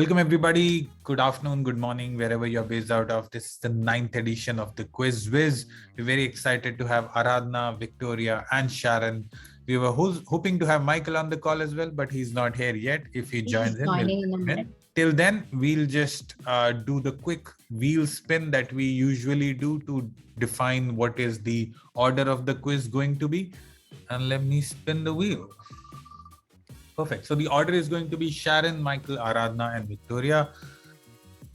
Welcome everybody. Good afternoon, good morning, wherever you're based out of. This is the 9th edition of the QuizWiz. We're very excited to have Aradhana, Victoria, and Sharon. We were hoping to have Michael on the call as well, but he's not here yet. If he joins in, we'll in a minute. Till then, we'll just do the quick wheel spin that we usually do to define what is the order of the quiz going to be. And let me spin the wheel. Perfect. So the order is going to be Sharon, Michael, Aradhana, and Victoria.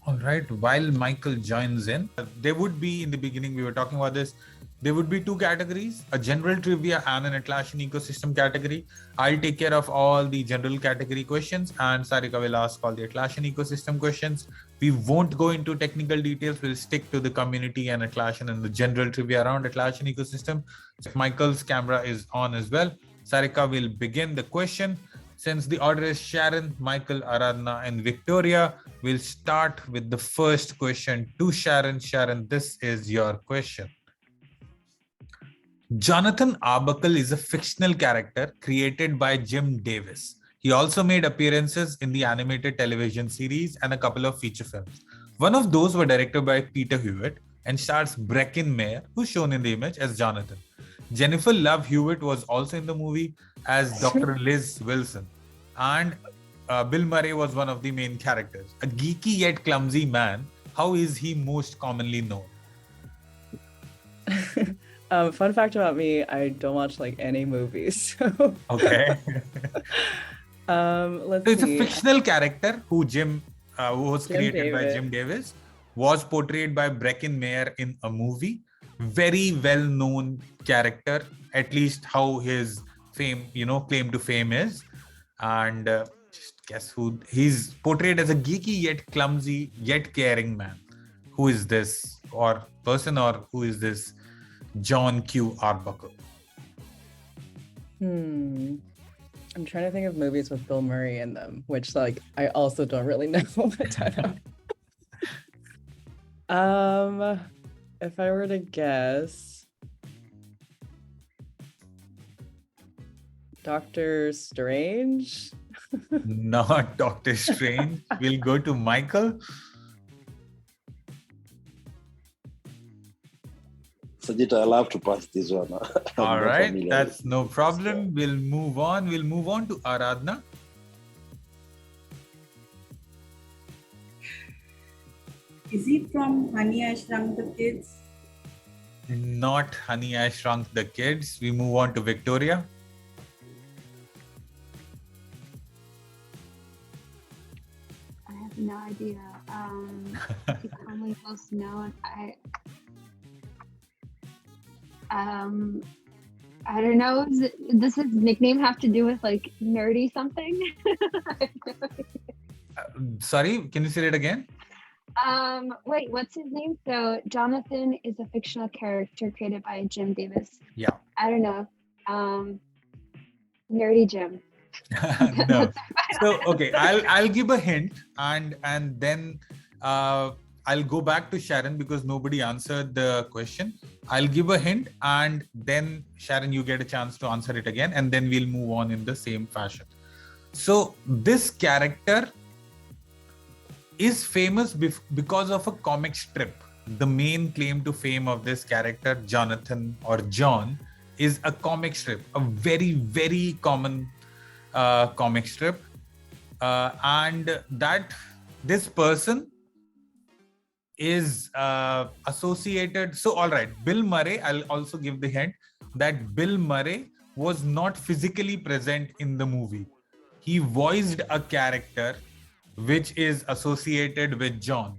All right. While Michael joins in, there would be, in the beginning, we were talking about this, there would be two categories, a general trivia and an Atlassian ecosystem category. I'll take care of all the general category questions and Sarika will ask all the Atlassian ecosystem questions. We won't go into technical details. We'll stick to the community and Atlassian and the general trivia around Atlassian ecosystem. So Michael's camera is on as well. Sarika will begin the question. Since the order is Sharon, Michael, Aradhana, and Victoria, we'll start with the first question to Sharon. Sharon, this is your question. Jonathan Arbuckle is a fictional character created by Jim Davis. He also made appearances in the animated television series and a couple of feature films. One of those were directed by Peter Hewitt and stars Breckin Meyer, who's shown in the image as Jonathan. Jennifer Love Hewitt was also in the movie as Dr. Liz Wilson. And Bill Murray was one of the main characters. A geeky yet clumsy man, how is he most commonly known? Fun fact about me, I don't watch like any movies. So. Okay. Let's so it's see. A fictional character who was Jim created by Davis. Jim Davis, was portrayed by Breckin Meyer in a movie. Very well-known character, at least how his fame, claim to fame is. And just guess who he's portrayed as, a geeky yet clumsy yet caring man. Who is this or person, or who is this John Q. Arbuckle? I'm trying to think of movies with Bill Murray in them, which I also don't really know. But I don't. If I were to guess, Doctor Strange? Not Doctor Strange. We'll go to Michael. Sajita, I'll have to pass this one. All right, that's no problem. We'll move on. We'll move on to Aradhana. Is he from Honey, I Shrunk the Kids? Not Honey, I Shrunk the Kids. We move on to Victoria. I have no idea. He's probably most known. I don't know. Does his nickname have to do with like nerdy something? Sorry, can you say it again? Wait, what's his name? So Jonathan is a fictional character created by Jim Davis. Yeah. I don't know. Nerdy Jim. No. So okay, I'll give a hint and then I'll go back to Sharon because nobody answered the question. I'll give a hint and then Sharon, you get a chance to answer it again, and then we'll move on in the same fashion. So this character is famous because of a comic strip. The main claim to fame of this character, Jonathan or John, is a comic strip, a very, very common comic strip. And that this person is associated. So, all right, Bill Murray, I'll also give the hint that Bill Murray was not physically present in the movie. He voiced a character which is associated with John.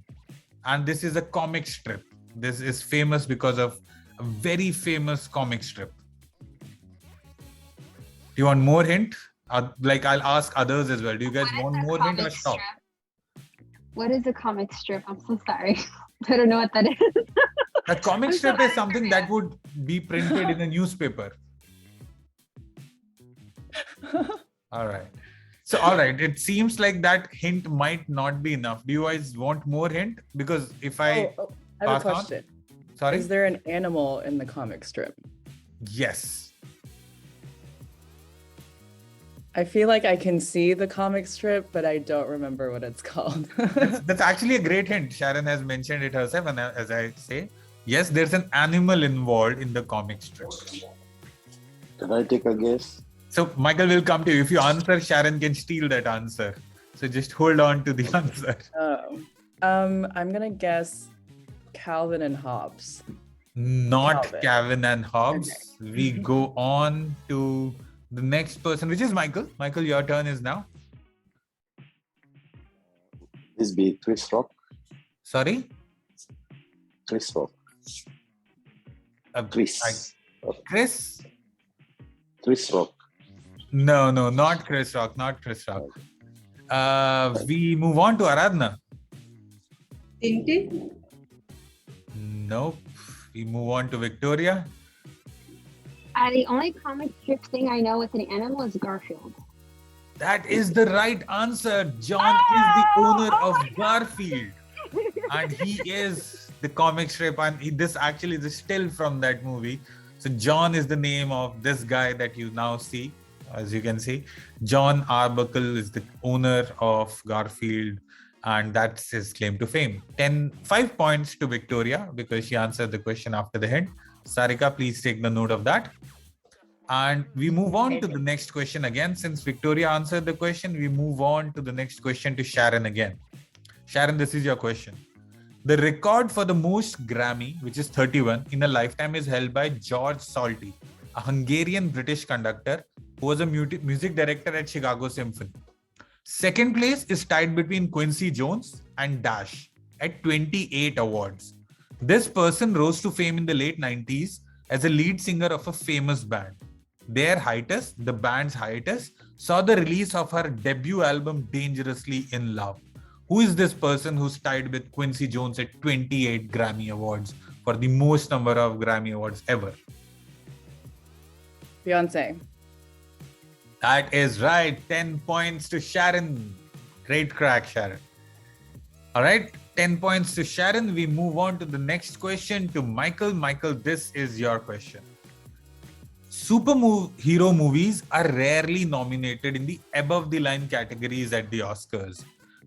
And this is a comic strip. This is famous because of a very famous comic strip. Do you want more hint? I'll ask others as well. Do you guys want more hint or stop? What is a comic strip? I'm so sorry. I don't know what that is. A comic strip is something that would be printed in a newspaper. All right. So, all right. It seems like that hint might not be enough. Do you guys want more hint? Because if I have a question. Sorry? Is there an animal in the comic strip? Yes. I feel like I can see the comic strip, but I don't remember what it's called. That's actually a great hint. Sharon has mentioned it herself, and as I say, yes, there's an animal involved in the comic strip. Can I take a guess? So Michael will come to you. If you answer, Sharon can steal that answer. So just hold on to the answer. Oh. I'm gonna guess Calvin and Hobbes. Not Calvin. Calvin and Hobbes. We go on to the next person, which is Michael. Michael, your turn is now. This be Chris Rock. Sorry? Chris Rock. Chris. Chris? Chris Rock. No, not Chris Rock. Not Chris Rock. We move on to Aradhana. Tintin. Nope. We move on to Victoria. The only comic strip thing I know with an animal is Garfield. That is the right answer. John is the owner of Garfield. And he is the comic strip. And this actually is a still from that movie. So John is the name of this guy that you now see. As you can see, John Arbuckle is the owner of Garfield. And that's his claim to fame. 5 points to Victoria because she answered the question after the hint. Sarika, please take the note of that. And we move on to the next question again. Since Victoria answered the question, we move on to the next question to Sharon again. Sharon, this is your question. The record for the most Grammy, which is 31, in a lifetime is held by George Solti, a Hungarian-British conductor who was a music director at Chicago Symphony. Second place is tied between Quincy Jones and Dash at 28 awards. This person rose to fame in the late 90s as a lead singer of a famous band. Their hiatus, the band's hiatus, saw the release of her debut album Dangerously in Love. Who is this person who's tied with Quincy Jones at 28 Grammy Awards for the most number of Grammy Awards ever? Beyonce. That is right. 10 points to Sharon. Great crack, Sharon. All right. 10 points to Sharon. We move on to the next question to Michael. Michael, this is your question. Superhero movies are rarely nominated in the above-the-line categories at the Oscars.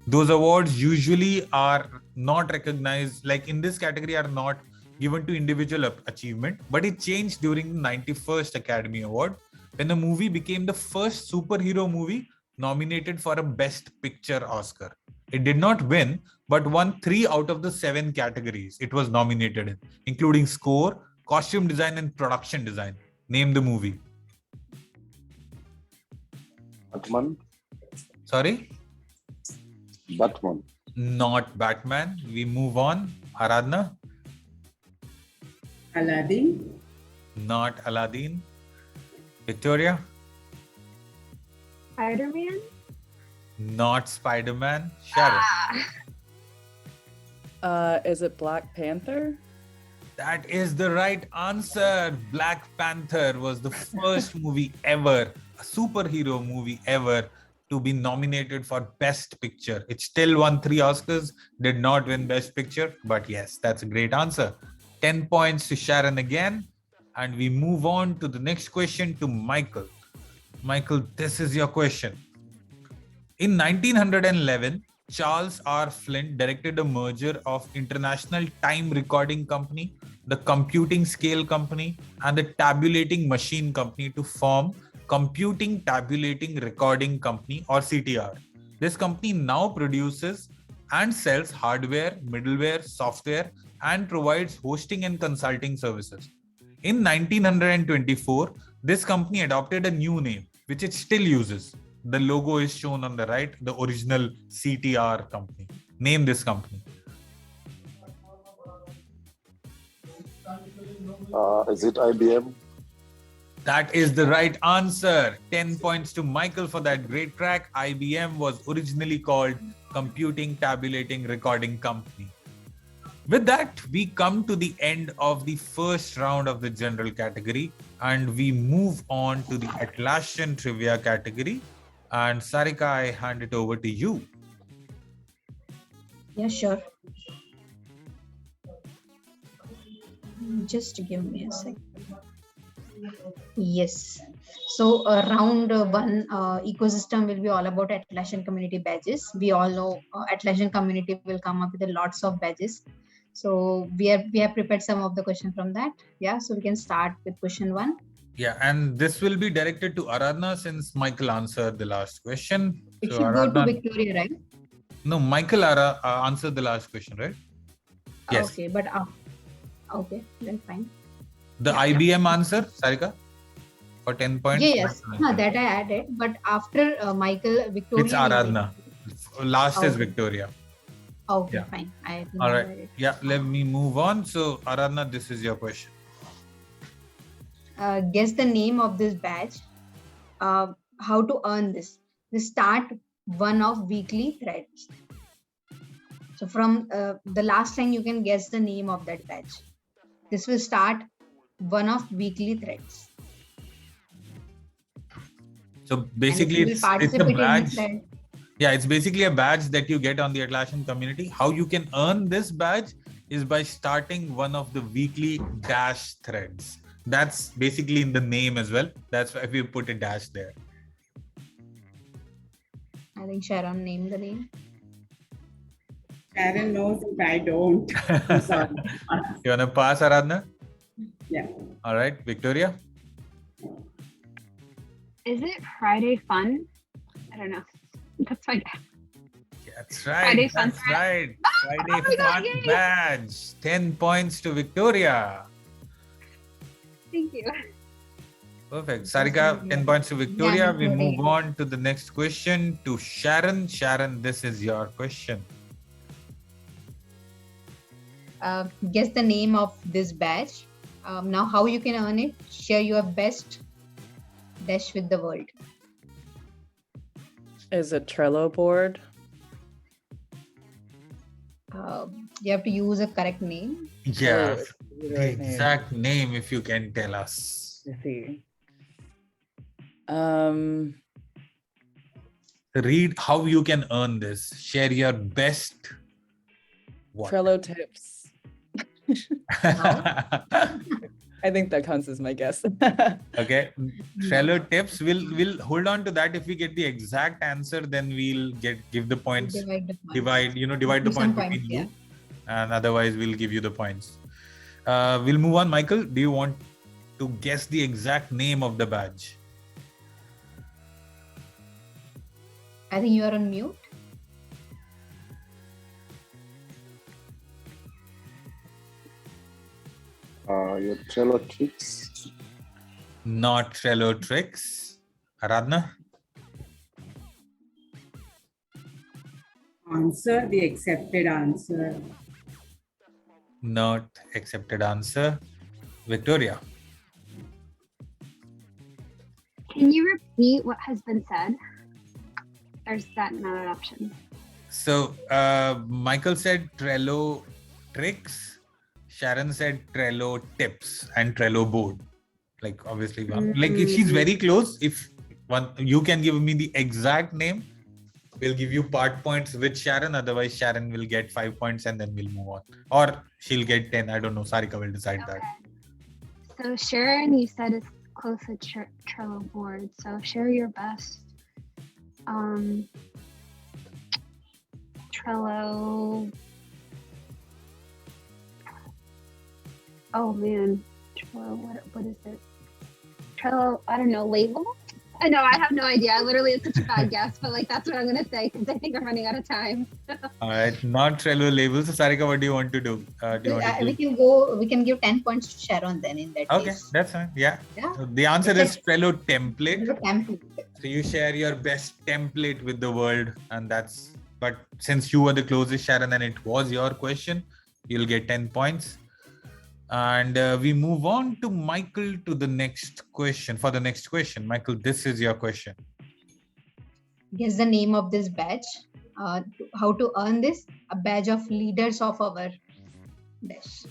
Those awards usually are not recognized, like in this category, are not given to individual achievement, but it changed during the 91st Academy Award when the movie became the first superhero movie nominated for a Best Picture Oscar. It did not win, but won 3 out of the 7 categories it was nominated in, including score, costume design, and production design. Name the movie. Batman. Sorry? Batman. Not Batman. We move on. Aradhana? Aladdin. Not Aladdin. Victoria? Spider-Man? Not Spider-Man. Sharon? Is it Black Panther? That is the right answer. Black Panther was the first movie ever, a superhero movie ever, to be nominated for Best Picture. It still won 3 Oscars, did not win Best Picture, but yes, that's a great answer. 10 points to Sharon again. And we move on to the next question to Michael. Michael, this is your question. In 1911, Charles R. Flint directed a merger of International Time Recording Company, the Computing Scale Company, and the Tabulating Machine Company to form Computing Tabulating Recording Company, or CTR. This company now produces and sells hardware, middleware, software, and provides hosting and consulting services. In 1924, this company adopted a new name, which it still uses. The logo is shown on the right, the original CTR company. Name this company. Is it IBM? That is the right answer. 10 points to Michael for that great crack. IBM was originally called Computing Tabulating Recording Company. With that, we come to the end of the first round of the general category and we move on to the Atlassian trivia category. And Sarika, I hand it over to you. Yeah, sure. Just give me a sec. Yes. So round one ecosystem will be all about Atlassian community badges. We all know Atlassian community will come up with lots of badges. So we have prepared some of the question from that. Yeah. So we can start with question one. Yeah, and this will be directed to Aradhana since Michael answered the last question. It So should go to Aradhana, Victoria, right? no, Michael answered the last question, right? Yes. Okay, but okay, then fine. The Yeah. IBM answer, Sarika, for 10 points. Yes, no, that I added. But after Michael, Victoria. It's Aradhana. Last is Okay. Victoria. Okay, Yeah. fine. I think All I right. read it. Yeah, let me move on. So Aradhana, this is your question. Guess the name of this badge. How to earn this? The start one of weekly threads. So from the last line, you can guess the name of that badge. This will start one of weekly threads. So basically, And if you will it's a participate in badge. this thread, Yeah, it's basically a badge that you get on the Atlassian community. How you can earn this badge is by starting one of the weekly dash threads. That's basically in the name as well. That's why we put a dash there. I think Sharon named the name. Sharon knows if I don't. I'm sorry. You want to pass, Aradhana? Yeah. All right, Victoria? Is it Friday Fun? I don't know. That's my guess. That's right. Friday Fun That's right. Friday Oh my God, Fun yay. badge. 10 points to Victoria. Thank you. Perfect. Sarika, 10 points to Victoria. Yeah, We Victoria. move on to the next question to Sharon. Sharon, this is your question. Guess the name of this badge. Now, how you can earn it? Share your best dash with the world. Is it Trello board? You have to use a correct name. Yeah, Oh, the the right name. exact name, if you can tell us. Let's see. Read how you can earn this. Share your best. What? Trello tips. I think that counts as my guess. Okay. Trello tips. We'll hold on to that. If we get the exact answer, then we'll give the points. Divide the points. Divide the Give some points points, between you. And otherwise we'll give you the points. We'll move on. Michael, do you want to guess the exact name of the badge? I think you are on mute. Your Trello tricks. Not Trello tricks. Aradhana? Answer the accepted answer. Not accepted answer. Victoria? Can you repeat what has been said? Or is that not an option? So Michael said Trello tricks. Sharon said Trello tips and Trello board. Like obviously, like if she's very close. If you can give me the exact name, we'll give you part points with Sharon. Otherwise, Sharon will get 5 points and then we'll move on. Or she'll get 10. I don't know. Sarika will decide that. So Sharon, you said it's close to Trello board. So share your best. Trello. Oh man, Trello. What is it? Trello. I don't know. Label. I know. I have no idea. I literally, it's such a bad guess, but like that's what I'm gonna say because I think I'm running out of time. All right, not Trello labels. So Sarika, what do you want to do? We can give 10 points to Sharon then in that Okay, case. that's fine. Yeah. Yeah. So the answer is Trello template. The template. So you share your best template with the world, and that's. But since you were the closest, Sharon, and it was your question, you'll get 10 points. And we move on to Michael to the next question. For the next question, Michael, this is your question. Guess the name of this badge. How to earn this? A badge of leaders of our dash. This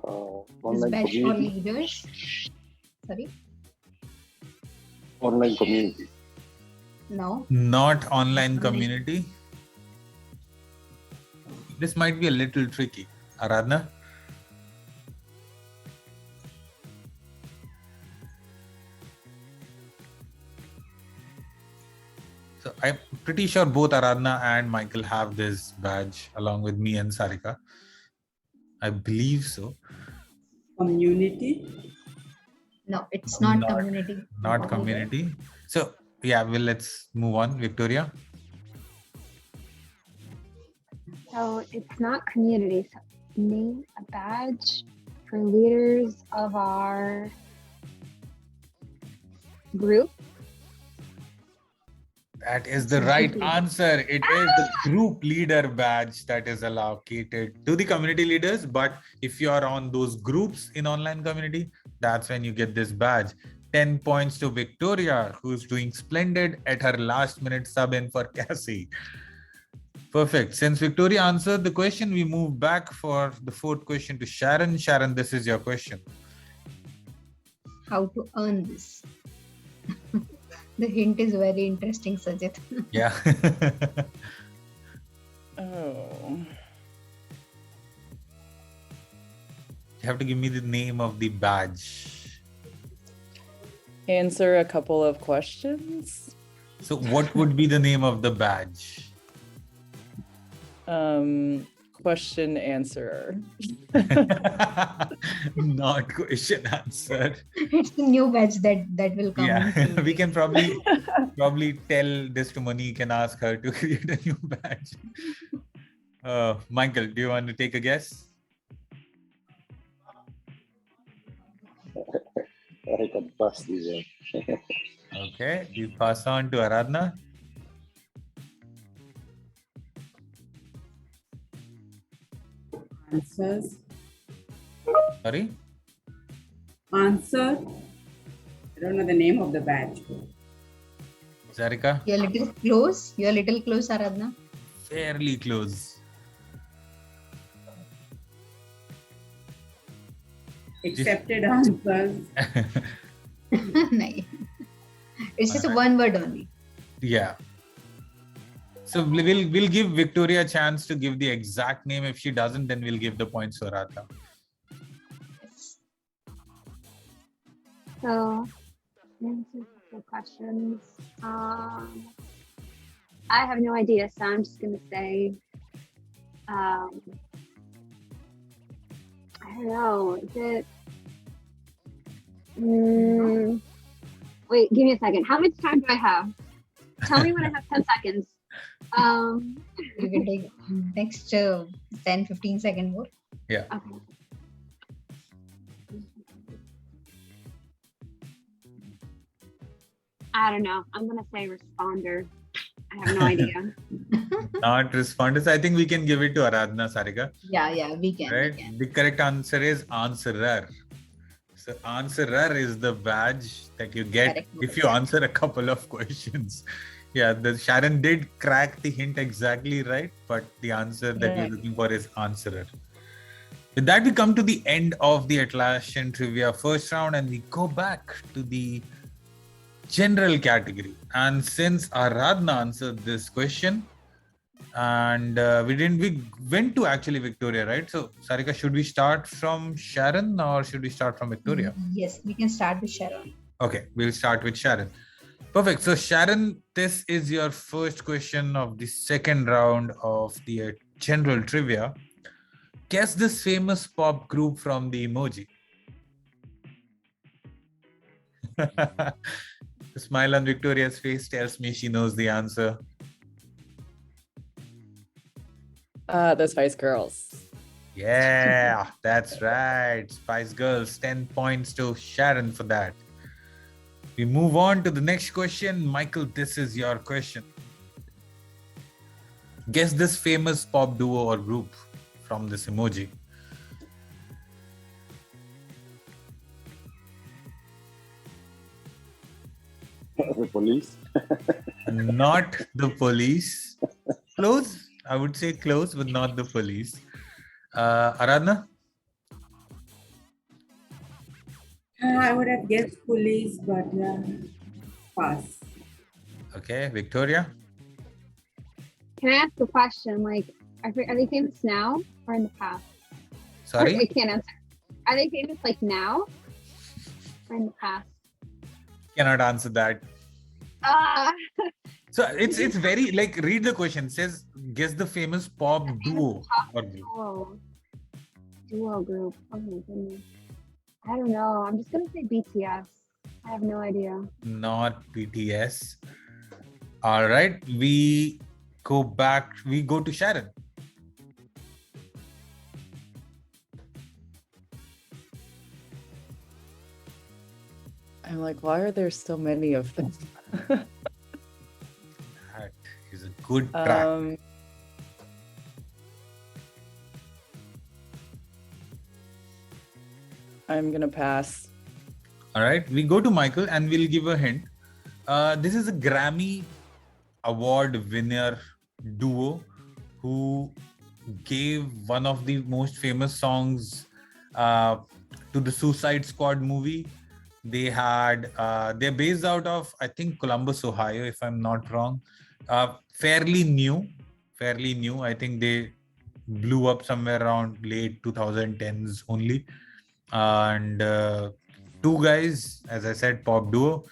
Online badge for community. leaders. Sorry. Online community. No. Not online community. This might be a little tricky. Aradhana? So I'm pretty sure both Aradhana and Michael have this badge along with me and Sarika. I believe so. Community. No, it's not, Not- community. Not community. So yeah, well, let's move on. Victoria? So it's not community. So name a badge for leaders of our group. That is the right answer. It is the group leader badge that is allocated to the community leaders. But if you are on those groups in online community, that's when you get this badge. 10 points to Victoria, who's doing splendid at her last minute sub in for Cassie. Perfect. Since Victoria answered the question, we move back for the fourth question to Sharon. Sharon, this is your question. How to earn this? The hint is very interesting, Sajid. Yeah. Oh. You have to give me the name of the badge. Answer a couple of questions. So what would be the name of the badge? Question answerer. Not question answer. It's a new badge that will come. Yeah, into we it. can probably tell this to Monique and ask her to create a new badge. Michael, do you want to take a guess? I can pass this one. Okay, you pass on to Aradhana. Answers. Sorry? Answer. I don't know the name of the badge. Sarika? You're a little close. You're a little close, Aradhana. Fairly close. Accepted answers. Nahi. It's just one word only. Yeah. So we'll give Victoria a chance to give the exact name. If she doesn't, then we'll give the points to Aradhana. So answer the questions. I have no idea, so I'm just gonna say I don't know. Is it wait, give me a second. How much time do I have? Tell me when I have 10 seconds. You can take next 10-15 second more. Yeah. Okay. I don't know. I'm gonna say responder. I have no idea. Not responders. I think we can give it to Aradhana, Sarika. Yeah, we can. Right? We can. The correct answer is answerer. So answerer is the badge that you get Correct. if you answer a couple of questions. Yeah, the Sharon did crack the hint exactly right, but the answer that Yeah. you're looking for is answerer. With that, we come to the end of the Atlassian trivia first round, and we go back to the general category. And since Aradhana answered this question, and we went to actually Victoria, right? So Sarika, should we start from Sharon or should we start from Victoria? Yes, we can start with Sharon. Okay, we'll start with Sharon. Perfect. So Sharon, this is your first question of the second round of the general trivia. Guess this famous pop group from the emoji. The smile on Victoria's face tells me she knows the answer. The Spice Girls. Yeah, that's right. Spice Girls, 10 points to Sharon for that. We move on to the next question. Michael, this is your question. Guess this famous pop duo or group from this emoji. The police. Not the police. Close. I would say close, but not the police. Aradhana? I would have guessed police, but pass. Okay. Victoria? Can I ask a question? Like, Are they famous now or in the past? Or, I Sorry, can't answer. Are they famous like now or in the past? cannot answer that. Ah, So it's very like read the question. It says guess the famous pop duo or group. duo group. Oh my goodness. I don't know. I'm just gonna say BTS. I have no idea. Not BTS. All right, we go back. We go to Sharon. I'm like, why are there so many of them? That is a good track. I'm gonna pass. All right, we go to Michael and we'll give a hint. This is a Grammy Award winner duo who gave one of the most famous songs to the Suicide Squad movie. They're based out of, I think, Columbus, Ohio, if I'm not wrong. Fairly new. I think they blew up somewhere around late 2010s only. And two guys, as I said, pop duo,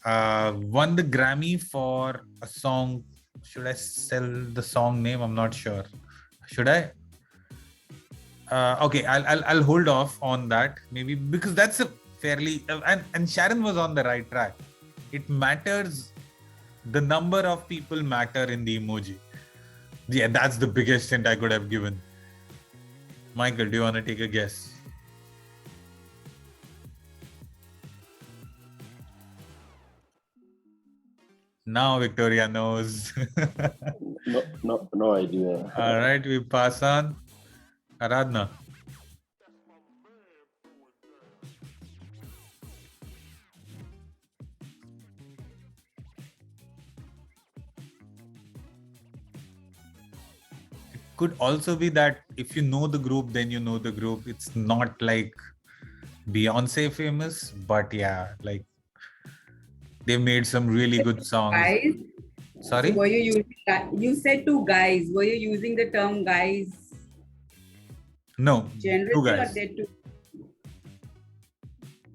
won the Grammy for a song. Should I sell the song name? I'm not sure. Should I? Okay, I'll hold off on that maybe, because that's a fairly and Sharon was on the right track. It matters. The number of people matter in the emoji. Yeah, that's the biggest hint I could have given. Michael, do you want to take a guess? Now Victoria knows. No idea. All right, we pass on. Aradhna. It could also be that if you know the group, then you know the group. It's not like Beyonce famous, but yeah, like they made some really good songs. Guys, Sorry? were you using you said two guys. Were you using the term guys No, generally two or guys. they two?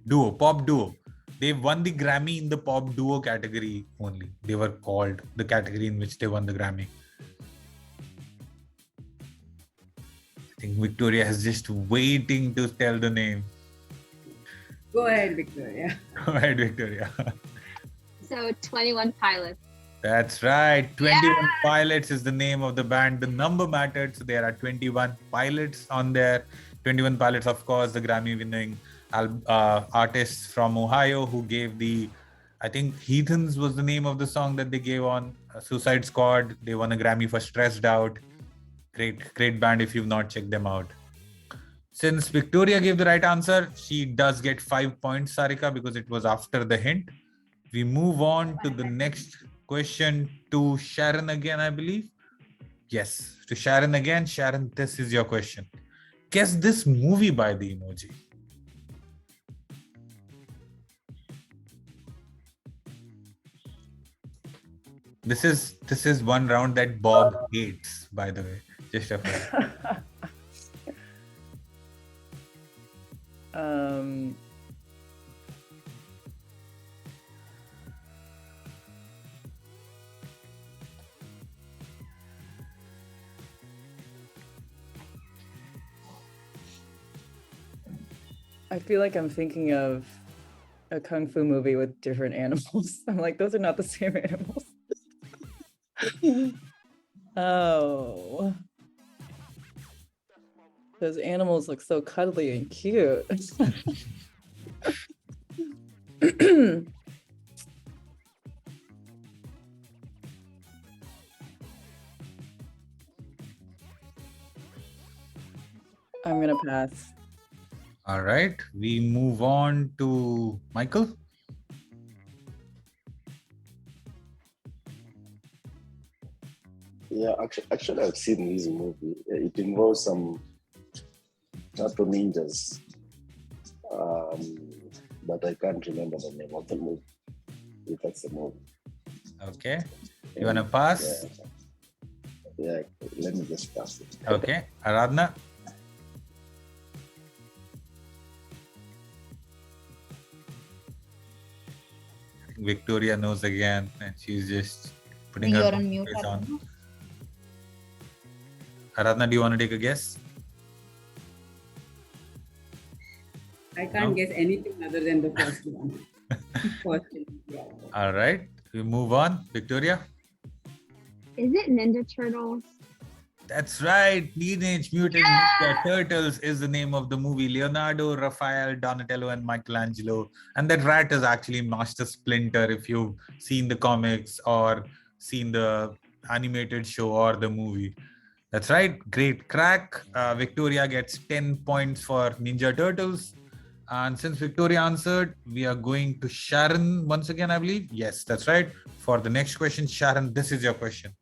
Duo, pop duo. They won the Grammy in the pop duo category only. They were called the category in which they won the Grammy. I think Victoria is just waiting to tell the name. Go ahead, Victoria. Go ahead, Victoria. So 21 Pilots. That's right. 21 Pilots is the name of the band. The number mattered. So there are 21 pilots on there. 21 Pilots, of course, the Grammy-winning artists from Ohio who gave I think Heathens was the name of the song that they gave on Suicide Squad. They won a Grammy for Stressed Out. Great band if you've not checked them out. Since Victoria gave the right answer, she does get 5 points, Sarika, because it was after the hint. We move on to the next question to Sharon again, I believe. Yes, to Sharon again. Sharon, this is your question. Guess this movie by the emoji. This is one round that Bob hates, by the way. Just a fact. I feel like I'm thinking of a kung fu movie with different animals. I'm like, those are not the same animals. Oh. Those animals look so cuddly and cute. I'm gonna pass. All right, we move on to Michael. Yeah, actually, I've seen this movie. It involves some turtle ninjas, but I can't remember the name of the movie. If that's the movie. Okay, you wanna pass? Yeah. Yeah, let me just pass it. Okay, Aradhana. Victoria knows again, and she's just putting her You're on mute. face on. Aradhana. Aradhana, do you want to take a guess? I can't No? guess anything other than the first one. First, yeah. All right, we move on. Victoria. Is it Ninja Turtles? That's right. Teenage Mutant Ninja Turtles is the name of the movie. Leonardo, Raphael, Donatello, and Michelangelo. And that rat is actually Master Splinter if you've seen the comics or seen the animated show or the movie. That's right. Great crack. Victoria gets 10 points for Ninja Turtles. And since Victoria answered, we are going to Sharon once again, I believe. Yes, that's right. For the next question, Sharon, this is your question.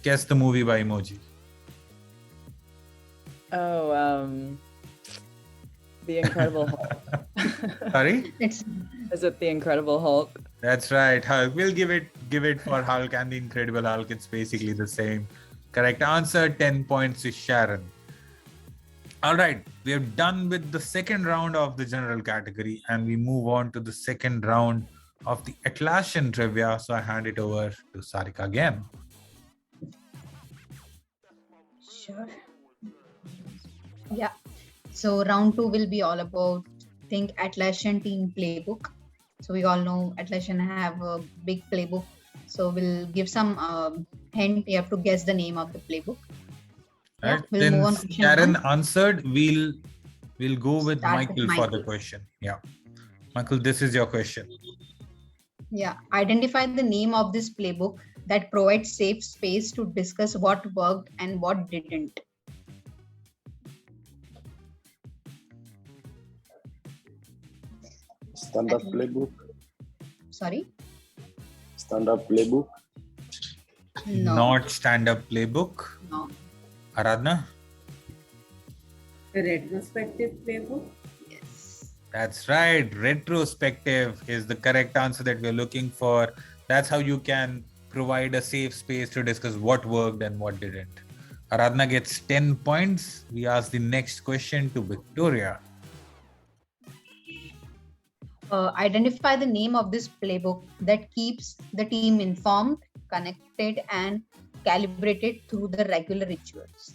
Guess the movie by emoji. Oh, The Incredible Hulk. Sorry? Is it The Incredible Hulk? That's right. Hulk. We'll give it for Hulk and the Incredible Hulk. It's basically the same. Correct answer. 10 points to Sharon. All right. We are done with the second round of the general category and we move on to the second round of the Atlassian trivia. So I hand it over to Sarika again. Sure. Yeah. So round 2 will be all about think Atlassian team playbook. So we all know Atlassian have a big playbook. So we'll give some hint. You have to guess the name of the playbook. Yeah, Right. we'll move on to Since question Sharon one. answered, we'll go with Start with Michael for the Michael. question. Yeah. Michael, this is your question. Yeah. Identify the name of this playbook that provides safe space to discuss what worked and what didn't. Stand-up playbook. Sorry? Stand-up playbook. No. Not stand-up playbook. No. Aradhana? The retrospective playbook. Yes. That's right. Retrospective is the correct answer that we're looking for. That's how you can provide a safe space to discuss what worked and what didn't. Aradhana gets 10 points. We ask the next question to Victoria. Identify the name of this playbook that keeps the team informed, connected, and calibrated through the regular rituals.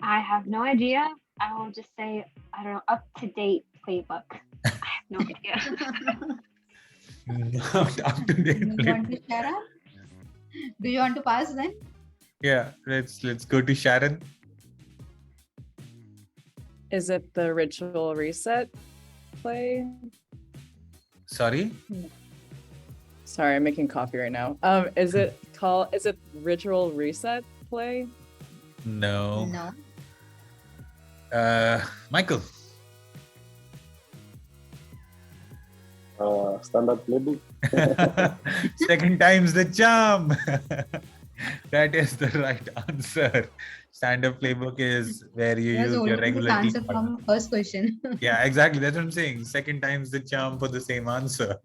I have no idea. I will just say, I don't know, up-to-date playbook. I have no idea. Not up to Do date. you want to share out? Do you want to pass then? Yeah, let's go to Sharon. Is it the Ritual Reset play? Sorry. Sorry, I'm making coffee right now. Is it Ritual Reset play? No. No. Michael. Stand-up playbook. Second time's the charm. That is the right answer. Stand-up playbook is where you There's use only your this regular answer team from first question. Yeah, exactly. That's what I'm saying. Second time's the charm for the same answer.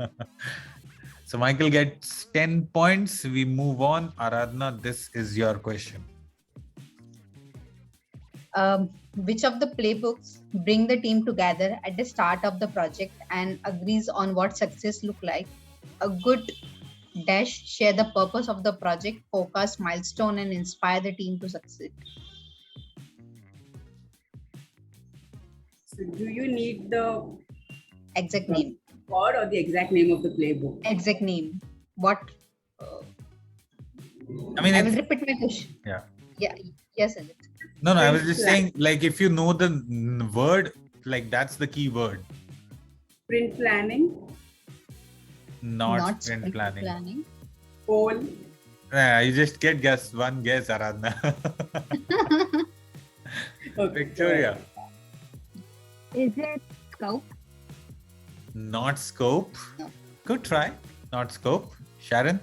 So Michael gets 10 points. We move on. Aradhana, this is your question. Which of the playbooks bring the team together at the start of the project and agrees on what success look like? A good dash share the purpose of the project, focus, milestone, and inspire the team to succeed. So do you need the Exact name. word or the exact name of the playbook? Exact name. What? I mean, I will it's, repeat my question. Yeah. Yeah. Yes, Ajit. no, I was Sprint just plan. saying, like, if you know the word, like, that's the key word. Sprint planning, Not sprint planning. goal, Yeah, you just get one guess, Aradhana. okay. Victoria. Is it scope? Not scope. No. Good try. Not scope. Sharon.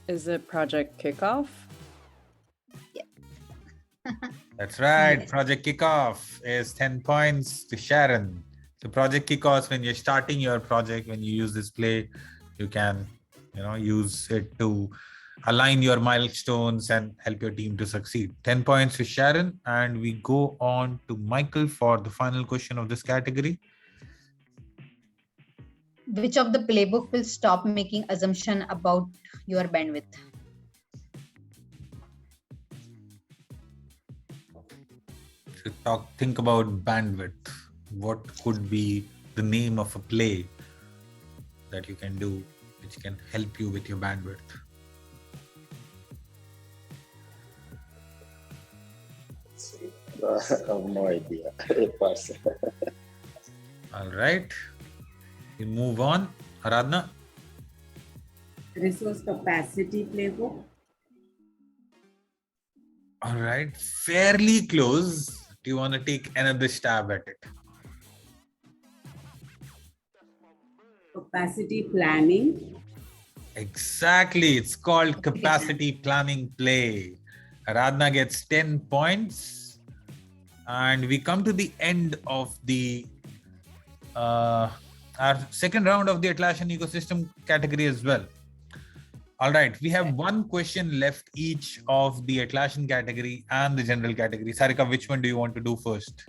Is it Project Kickoff? That's right. Yes. Project Kickoff is 10 points to Sharon. So Project Kickoff, when you're starting your project, when you use this play, you can use it to align your milestones and help your team to succeed. 10 points for Sharon. And we go on to Michael for the final question of this category. Which of the playbook will stop making assumption about your bandwidth? So think about bandwidth. What could be the name of a play that you can do which can help you with your bandwidth? I have no idea. Pass. All right. We move on. Aradhana? Resource capacity playbook. All right. Fairly close. Do you want to take another stab at it? Capacity planning. Exactly. It's called capacity planning play. Aradhana gets 10 points. And we come to the end of the our second round of the Atlassian ecosystem category as well. All right, we have one question left each of the Atlassian category and the general category. Sarika, which one do you want to do first?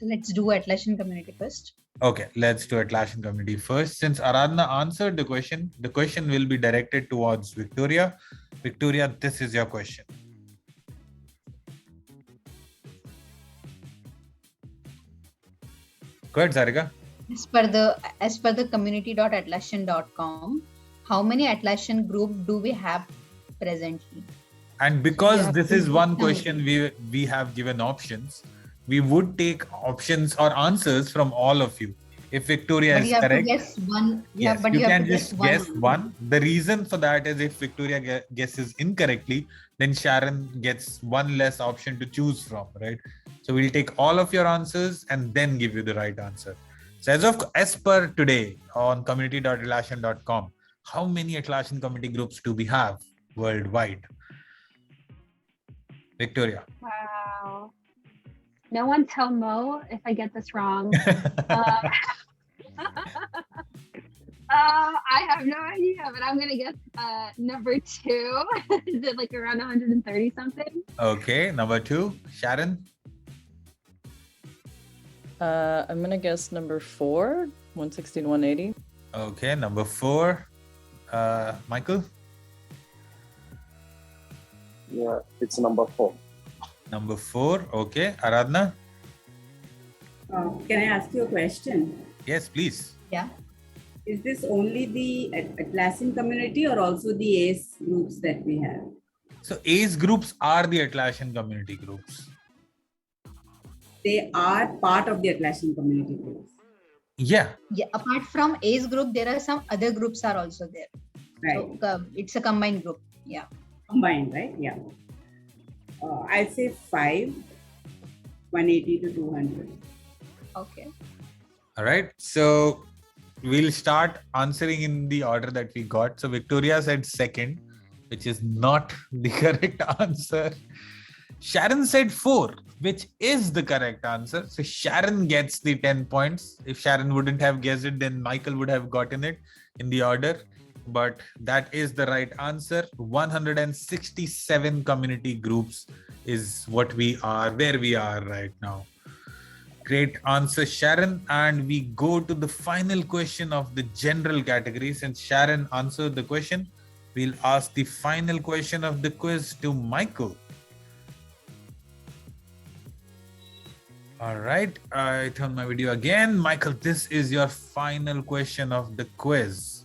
Let's do Atlassian community first. Okay, let's do Atlassian community first. Since Aradhana answered the question will be directed towards Victoria. Victoria, this is your question. Go ahead, Sarika. As per the community.atlassian.com, how many Atlassian group do we have presently? And because this is one question, we have given options. We would take options or answers from all of you. If Victoria is correct, guess one. Yes, you can just guess one. The reason for that is if Victoria guesses incorrectly, then Sharon gets one less option to choose from, right? So we'll take all of your answers and then give you the right answer. So as per today on community.atlassian.com, how many Atlassian community groups do we have worldwide? Victoria. Wow. No one tell Mo if I get this wrong. I have no idea, but I'm going to guess number 2. Is it like around 130 something? Okay, number 2. Sharon? I'm gonna guess number 4, 160 to 180. Okay, number 4. Michael? Yeah, it's number 4. Number 4. Okay, Aradhana? Can I ask you a question? Yes, please. Yeah. Is this only the Atlassian community or also the ACE groups that we have? So ACE groups are the Atlassian community groups. They are part of the Atlassian community groups. Yeah. Yeah. Apart from ACE group, there are some other groups are also there. Right. So it's a combined group. Yeah. Combined, right? Yeah. I'll say 5, 180 to 200. Okay. All right. So we'll start answering in the order that we got. So Victoria said 2nd, which is not the correct answer. Sharon said 4, which is the correct answer. So Sharon gets the 10 points. If Sharon wouldn't have guessed it, then Michael would have gotten it in the order. But that is the right answer. 167 community groups is what we are, where we are right now. Great answer, Sharon. And we go to the final question of the general category. Since Sharon answered the question, we'll ask the final question of the quiz to Michael. All right, I turn my video again. Michael, this is your final question of the quiz.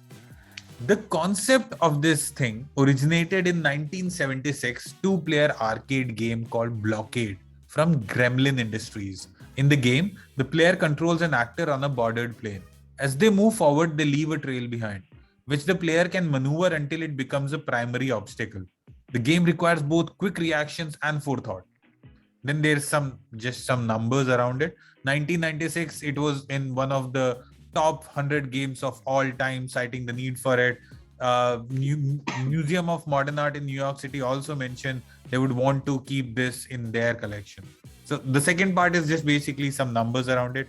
The concept of this thing originated in 1976 two-player arcade game called Blockade from Gremlin Industries. In the game, the player controls an actor on a bordered plane. As they move forward, they leave a trail behind, which the player can maneuver until it becomes a primary obstacle. The game requires both quick reactions and forethought. Then there's some numbers around it. 1996, it was in one of the top 100 games of all time, citing the need for it. Museum of Modern Art in New York City also mentioned they would want to keep this in their collection. So the second part is just basically some numbers around it.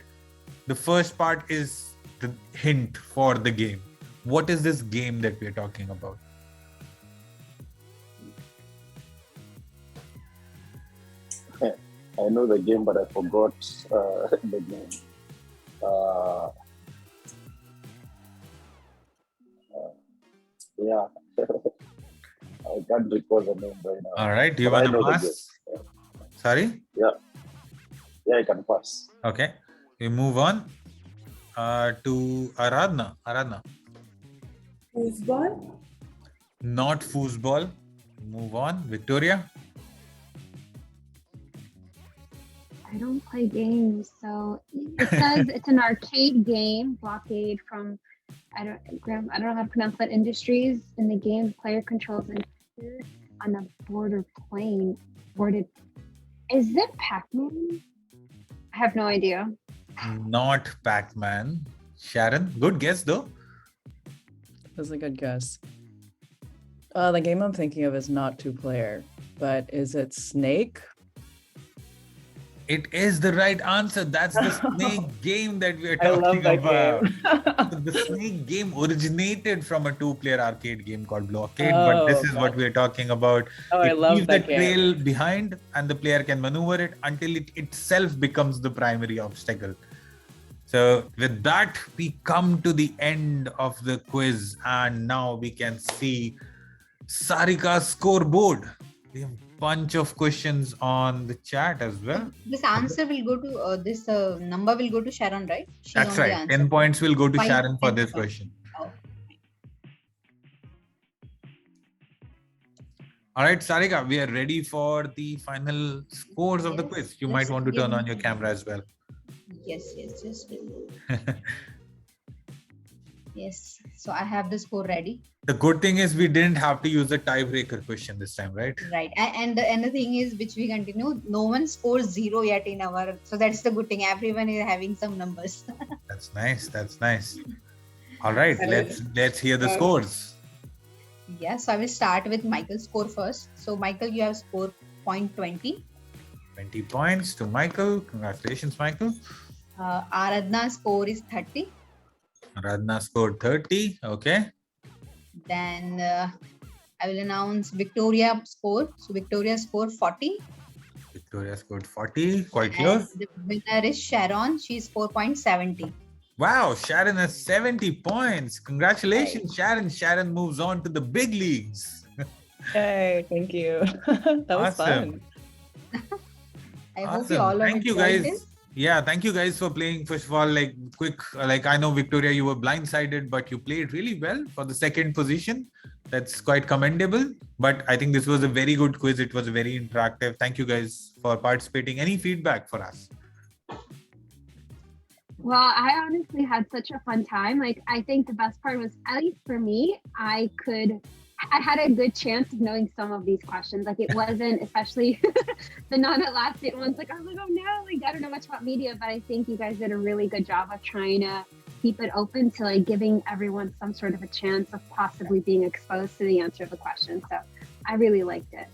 The first part is the hint for the game. What is this game that we're talking about? I know the game, but I forgot the game. Yeah, I can't recall the name right now. All right. Do you But I want to know the pass? Sorry? Yeah, I can pass. Okay. We move on to Aradhana. Aradhana. Foosball? Not foosball. Move on. Victoria. I don't play games, so it says it's an arcade game, blockade from I don't know how to pronounce that. Industries. In the game, the player controls an on a boarded. Is it Pac-Man? I have no idea. Not Pac-Man. Sharon. Good guess though. That's a good guess. The game I'm thinking of is not 2-player, but is it Snake? It is the right answer. That's the Snake game that we're I love talking that about. game. The Snake game originated from a 2-player arcade game called Blockade, but this is what we're talking about. I It love leaves that the game. trail behind and the player can maneuver it until it itself becomes the primary obstacle. So with that, we come to the end of the quiz, and now we can see Sarika's scoreboard. We have a bunch of questions on the chat as well. This answer will go to this number will go to Sharon, right? She That's only right. answered. 10 points will go to 5, Sharon for 10 this points. question. Oh. All right, Sarika, we are ready for the final scores of the Yes, quiz. You just might want to give turn on me your a camera as well. Yes, just yes. So I have the score ready. The good thing is we didn't have to use the tiebreaker question this time, right? Right. And the thing is, which we continue, no one scores 0 yet in our. So that's the good thing. Everyone is having some numbers. That's nice. That's nice. All right, Right. let's hear the scores. Yeah. So I will start with Michael's score first. So Michael, you have scored 0.20. 20 points to Michael. Congratulations, Michael. Aradhna's score is 30. Radna scored 30. Okay. Then I will announce Victoria's score. So Victoria scored 40. Victoria scored 40. Quite close. And the winner is Sharon. She's 4.70. Wow, Sharon has 70 points. Congratulations, Sharon. Sharon moves on to the big leagues. Yay, thank you. That was Awesome. fun. I hope you all are Thank you guys. excited. Yeah, thank you guys for playing. First of all, like quick, like I know Victoria, you were blindsided, but you played really well for the second position. That's quite commendable. But I think this was a very good quiz. It was very interactive. Thank you guys for participating. Any feedback for us? Well, I honestly had such a fun time. Like, I think the best part was, at least for me, I had a good chance of knowing some of these questions. Like, it wasn't, especially the non-Atlassian ones. Like, I was like, oh no, like, I don't know much about media, but I think you guys did a really good job of trying to keep it open to like giving everyone some sort of a chance of possibly being exposed to the answer of the question. So I really liked it.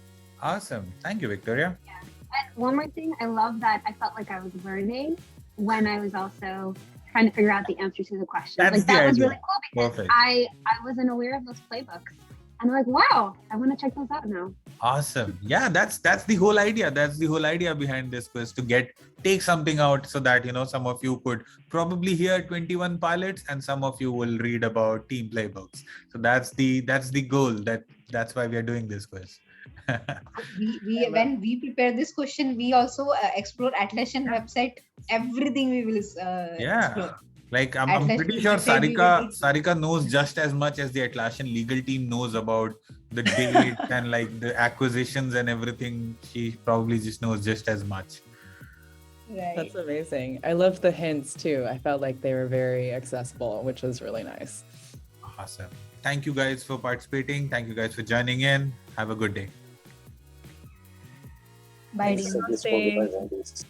Awesome. Thank you, Victoria. And one more thing, I love that I felt like I was learning when I was also trying to figure out the answer to the question. That's Like, the that was idea. really cool because Perfect. I wasn't aware of those playbooks. And I'm like, wow, I want to check those out now. Awesome. Yeah, that's the whole idea. That's the whole idea behind this quiz, to take something out so that, you know, some of you could probably hear 21 pilots and some of you will read about team playbooks. So that's the goal. That's why we are doing this quiz. When we prepare this question, we also explore Atlassian website. Everything we will explore. Like I'm Atlassian pretty sure website we will Sarika knows just as much as the Atlassian legal team knows about the date and like the acquisitions and everything. She probably just knows just as much. Right. That's amazing. I loved the hints too. I felt like they were very accessible, which was really nice. Awesome. Thank you guys for participating. Thank you guys for joining in. Have a good day. Bye, Thanks dear. for this.